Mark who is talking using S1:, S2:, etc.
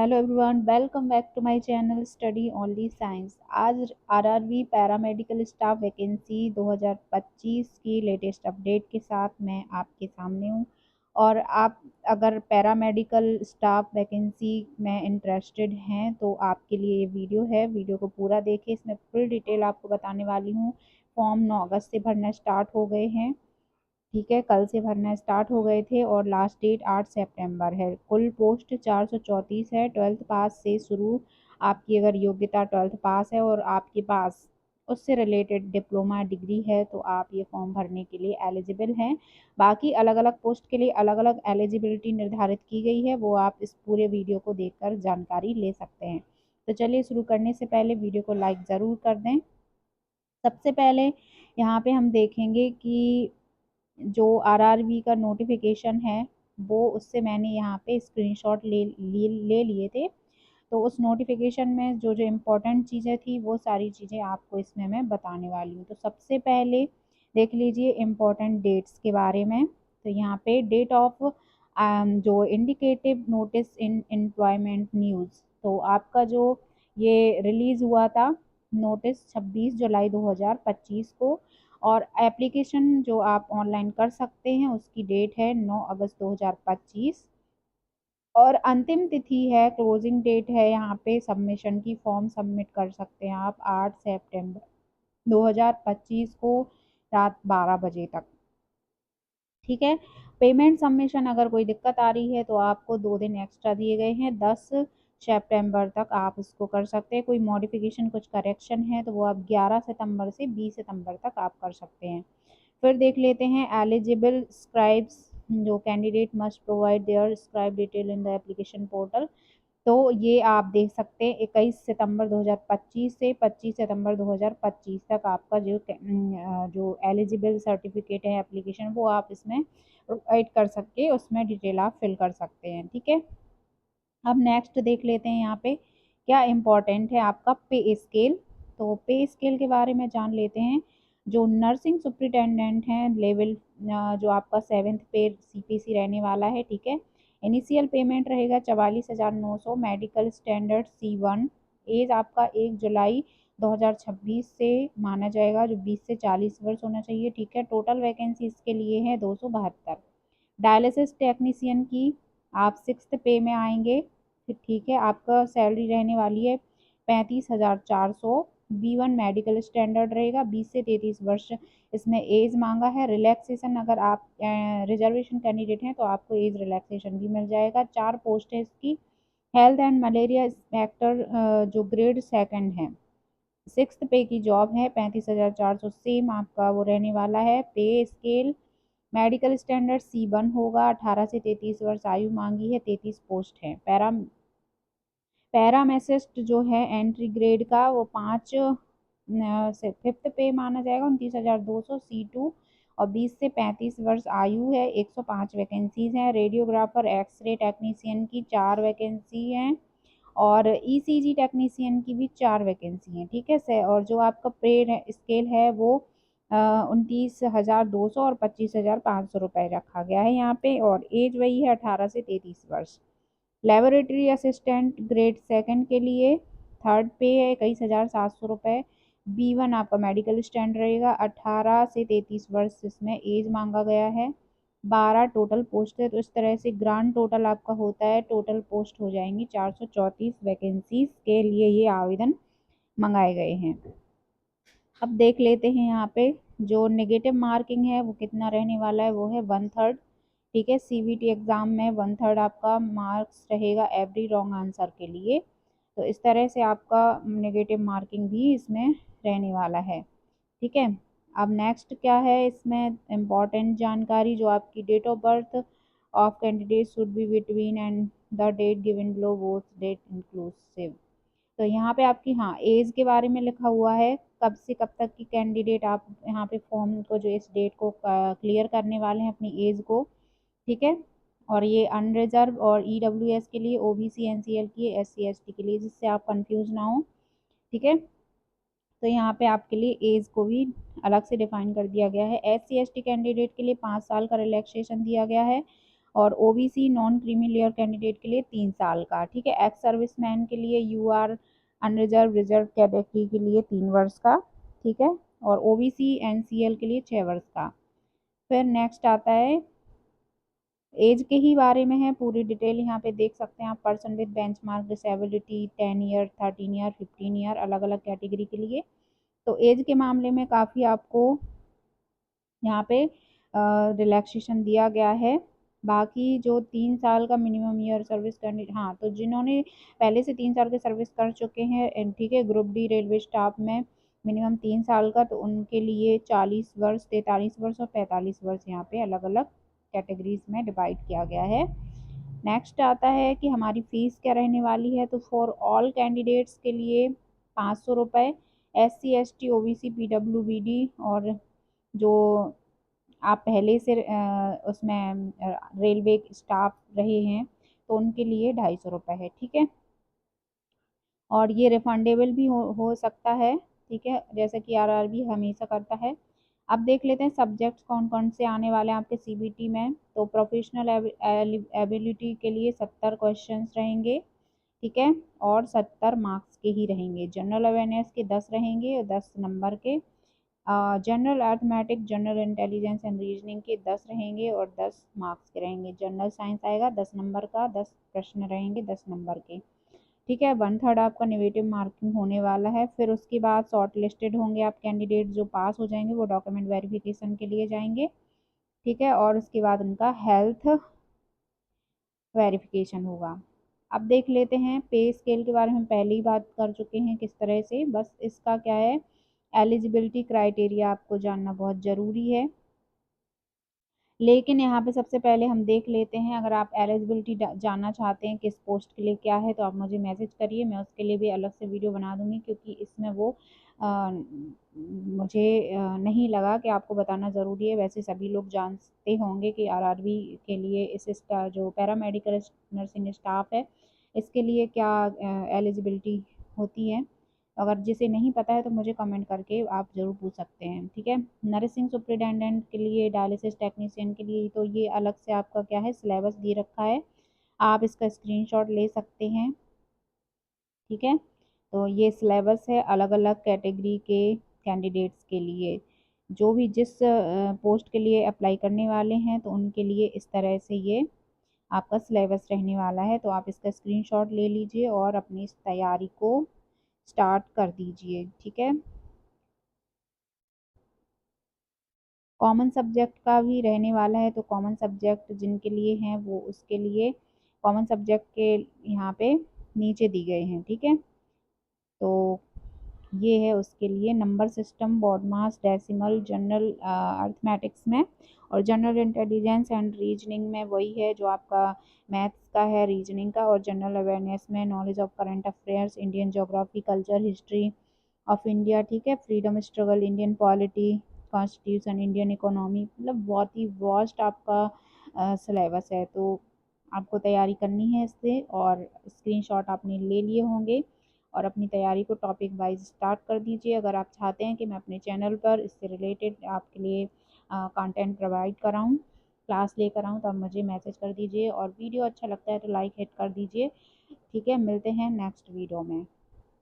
S1: Hello everyone, welcome back to my channel study only science. आज RRB paramedical staff vacancy 2025 की latest update के साथ मैं आपके सामने हूँ। और आप अगर पैरामेडिकल स्टाफ वैकेंसी में इंटरेस्टेड हैं तो आपके लिए ये वीडियो है। वीडियो को पूरा देखें, इसमें फुल डिटेल आपको बताने वाली हूँ। फॉर्म 9 अगस्त से भरना स्टार्ट हो गए हैं। ठीक है, कल से भरना स्टार्ट हो गए थे और लास्ट डेट 8 सितंबर है। कुल पोस्ट 434 है। 12th पास से शुरू। आपकी अगर योग्यता 12th पास है और आपके पास उससे रिलेटेड डिप्लोमा डिग्री है तो आप ये फॉर्म भरने के लिए एलिजिबल हैं। बाकी अलग अलग पोस्ट के लिए अलग अलग एलिजिबिलिटी निर्धारित की गई है, वो आप इस पूरे वीडियो को देखकर जानकारी ले सकते हैं। तो चलिए, शुरू करने से पहले वीडियो को लाइक ज़रूर कर दें। सबसे पहले यहाँ पे हम देखेंगे कि जो आरआरबी का नोटिफिकेशन है वो उससे मैंने यहाँ पे स्क्रीनशॉट ले लिए थे। तो उस नोटिफिकेशन में जो जो इम्पोर्टेंट चीज़ें थी वो सारी चीज़ें आपको इसमें मैं बताने वाली हूँ। तो सबसे पहले देख लीजिए इम्पोर्टेंट डेट्स के बारे में। तो यहाँ पे डेट ऑफ जो indicative notice in employment news, तो आपका जो ये रिलीज़ हुआ था नोटिस 26 जुलाई 2025 को। और एप्लीकेशन जो आप ऑनलाइन कर सकते हैं उसकी डेट है 9 अगस्त 2025। और अंतिम तिथि है, क्लोजिंग डेट है यहाँ पे सबमिशन की। फॉर्म सबमिट कर सकते हैं आप 8 सितंबर 2025 को रात 12 बजे तक। ठीक है। पेमेंट सबमिशन अगर कोई दिक्कत आ रही है तो आपको 2 दिन एक्स्ट्रा दिए गए हैं। 10 सितंबर तक आप इसको कर सकते हैं। कोई मॉडिफिकेशन कुछ करेक्शन है तो वो आप 11 सितंबर से 20 सितंबर तक आप कर सकते हैं। फिर देख लेते हैं एलिजिबल स्क्राइब्स। जो candidate must provide there scribe detail in the application portal. तो ये आप देख सकते हैं 21 सितंबर 2025 से 25 सितंबर 2025 तक आपका जो एलिजिबल सर्टिफिकेट है एप्लीकेशन वो आप इसमें प्रोवाइड कर सकते हैं, उसमें डिटेल आप फिल कर सकते हैं। ठीक है। अब नेक्स्ट देख लेते हैं यहाँ पे क्या इम्पोर्टेंट है आपका पे स्केल। तो पे स्केल के बारे में जान लेते हैं। जो नर्सिंग सुप्रिटेंडेंट हैं लेवल, जो आपका 7th पे सीपीसी रहने वाला है। ठीक है। इनिशियल पेमेंट रहेगा 44,900। Medical standard C1। एज आपका 1 जुलाई 2026 से माना जाएगा, जो 20 से 40 वर्ष होना चाहिए। ठीक है। टोटल वैकेंसी इसके लिए है 272। डायलिसिस टेक्नीशियन की आप 6th पे में आएंगे। फिर ठीक है, आपका सैलरी रहने वाली है 35,400। B1 मेडिकल स्टैंडर्ड रहेगा, 20 से 33 वर्ष इसमें एज मांगा है। रिलैक्सेशन अगर आप रिजर्वेशन कैंडिडेट हैं तो आपको एज रिलैक्सेशन भी मिल जाएगा। 4 पोस्ट है इसकी। हेल्थ एंड मलेरिया इंस्पेक्टर जो ग्रेड 2 है, 6th पे की जॉब है। 35,400 सेम आपका वो रहने वाला है। पे स्केल मेडिकल स्टैंडर्ड C1 होगा। 18 से 33 वर्ष आयु मांगी है। 33 पोस्ट है। पैरामेसिस्ट जो है एंट्री ग्रेड का वो 5 से 5th पे माना जाएगा। 29,200 C2। और 20 से 35 वर्ष आयु है। 105 वैकेंसीज हैं। रेडियोग्राफर एक्सरे टेक्नीशियन की 4 वैकेंसी हैं। और ईसीजी टेक्नीशियन की भी 4 वैकेंसी हैं। ठीक है से। और जो आपका पे स्केल है वो 29,200 और 25,500 रुपये रखा गया है यहाँ पे। और एज वही है 18 से 33 वर्ष। लेबोरेटरी असिस्टेंट ग्रेड 2 के लिए 3rd पे है 21,700 रुपये। B1 आपका मेडिकल स्टैंड रहेगा। 18 से 33 वर्ष इसमें एज मांगा गया है। 12 टोटल पोस्ट है। तो इस तरह से ग्रांड टोटल आपका होता है, टोटल पोस्ट हो जाएंगी 434 वैकेंसीज के लिए ये आवेदन मंगाए गए हैं। अब देख लेते हैं यहाँ पे जो नेगेटिव मार्किंग है वो कितना रहने वाला है, वो है 1/3। ठीक है। सीबीटी एग्जाम में 1/3 आपका मार्क्स रहेगा एवरी रॉन्ग आंसर के लिए। तो इस तरह से आपका नेगेटिव मार्किंग भी इसमें रहने वाला है। ठीक है। अब नेक्स्ट क्या है इसमें इम्पॉर्टेंट जानकारी, जो आपकी date of birth of candidate should be between and the date given below both date inclusive. तो यहाँ पे आपकी हाँ एज के बारे में लिखा हुआ है, कब से कब तक की कैंडिडेट आप यहाँ पे फॉर्म को जो इस डेट को क्लियर करने वाले हैं अपनी एज को। ठीक है। और ये अनरिजर्व और ईडब्ल्यूएस के लिए, ओबीसी एनसीएल की, एससी एसटी के लिए, जिससे आप कंफ्यूज ना हो। ठीक है। तो यहाँ पे आपके लिए एज को भी अलग से डिफाइन कर दिया गया है। एससी एसटी कैंडिडेट के लिए 5 साल का रिलैक्सेशन दिया गया है। और OBC non creamy layer candidate के लिए 3 साल का, ठीक है। एक्स सर्विसमैन के लिए यूआर अनरिजर्व रिजर्व कैटेगरी के लिए 3 वर्ष का, ठीक है। और ओबीसी एनसीएल के लिए 6 वर्ष का। फिर नेक्स्ट आता है एज के ही बारे में है, पूरी डिटेल यहाँ पे देख सकते हैं आप। Person with benchmark disability 10 year, 13 year, 15 year, अलग अलग कैटेगरी के लिए। तो एज के मामले में काफ़ी आपको यहाँ पे रिलैक्सेशन दिया गया है। बाकी जो 3 साल का मिनिमम ईयर सर्विस करनी, हाँ, तो जिन्होंने पहले से 3 साल की सर्विस कर चुके हैं, ठीक है, ग्रुप डी रेलवे स्टाफ में मिनिमम 3 साल का, तो उनके लिए 40 वर्ष, 43 वर्ष और 45 वर्ष यहाँ पे अलग अलग कैटेगरीज में डिवाइड किया गया है। नेक्स्ट आता है कि हमारी फीस क्या रहने वाली है। तो फॉर ऑल कैंडिडेट्स के लिए 500 रुपये, SC ST OBC PWBD और जो आप पहले से उसमें रेलवे स्टाफ रहे हैं तो उनके लिए 250 रुपये है, ठीक है। और ये रिफंडेबल भी हो सकता है, ठीक है, जैसे कि आरआरबी हमेशा करता है। अब देख लेते हैं सब्जेक्ट्स कौन कौन से आने वाले हैं आपके सीबीटी में। तो प्रोफेशनल एबिलिटी के लिए 70 क्वेश्चंस रहेंगे, ठीक है, और 70 मार्क्स के ही रहेंगे। जनरल अवेयरनेस के 10 रहेंगे और 10 नंबर के। General arithmetic, general intelligence and reasoning के 10 रहेंगे और 10 मार्क्स के रहेंगे। जनरल साइंस आएगा 10 नंबर का, 10 प्रश्न रहेंगे 10 नंबर के, ठीक है। 1/3 आपका नेगेटिव मार्किंग होने वाला है। फिर उसके बाद शॉर्ट लिस्टेड होंगे आप कैंडिडेट, जो पास हो जाएंगे वो डॉक्यूमेंट वेरिफिकेशन के लिए जाएंगे, ठीक है, और उसके बाद उनका हेल्थ वेरिफिकेशन होगा। अब देख लेते हैं पे स्केल के बारे में, पहले ही बात कर चुके हैं किस तरह से। बस इसका क्या है, एलिजिबिलिटी क्राइटेरिया आपको जानना बहुत ज़रूरी है। लेकिन यहाँ पे सबसे पहले हम देख लेते हैं, अगर आप एलिजिबिलिटी जानना चाहते हैं किस पोस्ट के लिए क्या है, तो आप मुझे मैसेज करिए, मैं उसके लिए भी अलग से वीडियो बना दूंगी, क्योंकि इसमें वो मुझे नहीं लगा कि आपको बताना ज़रूरी है। वैसे सभी लोग जानते होंगे कि आरआरबी के लिए इस जो पैरामेडिकल नर्सिंग स्टाफ है, इसके लिए क्या एलिजिबिलिटी होती है। अगर जिसे नहीं पता है तो मुझे कमेंट करके आप ज़रूर पूछ सकते हैं, ठीक है। नर्सिंग सुपरिटेंडेंट के लिए, डायलिसिस टेक्नीशियन के लिए, तो ये अलग से आपका क्या है, सिलेबस दे रखा है, आप इसका स्क्रीनशॉट ले सकते हैं, ठीक है। तो ये सिलेबस है अलग अलग कैटेगरी के कैंडिडेट्स के लिए, जो भी जिस पोस्ट के लिए अप्लाई करने वाले हैं तो उनके लिए इस तरह से ये आपका सिलेबस रहने वाला है। तो आप इसका स्क्रीनशॉट ले लीजिए और अपनी इस तैयारी को स्टार्ट कर दीजिए, ठीक है। कॉमन सब्जेक्ट का भी रहने वाला है, तो कॉमन सब्जेक्ट जिनके लिए हैं वो उसके लिए कॉमन सब्जेक्ट के यहाँ पे नीचे दी गए हैं, ठीक है। तो ये है उसके लिए number system, BODMAS, decimal, general arithmetics में, और जनरल इंटेलिजेंस एंड रीजनिंग में वही है जो आपका मैथ्स का है, रीजनिंग का। और जनरल अवेयरनेस में knowledge of current affairs, Indian geography, culture, history of India, ठीक है, freedom struggle, Indian polity, constitution, Indian economy, मतलब बहुत ही वास्ट आपका सिलेबस है। तो आपको तैयारी करनी है इससे, और स्क्रीनशॉट आपने ले लिए होंगे, और अपनी तैयारी को टॉपिक वाइज स्टार्ट कर दीजिए। अगर आप चाहते हैं कि मैं अपने चैनल पर इससे रिलेटेड आपके लिए कंटेंट प्रोवाइड कराऊं, क्लास लेकर आऊं, तो आप मुझे मैसेज कर दीजिए, और वीडियो अच्छा लगता है तो लाइक हिट कर दीजिए, ठीक है। मिलते हैं नेक्स्ट वीडियो में।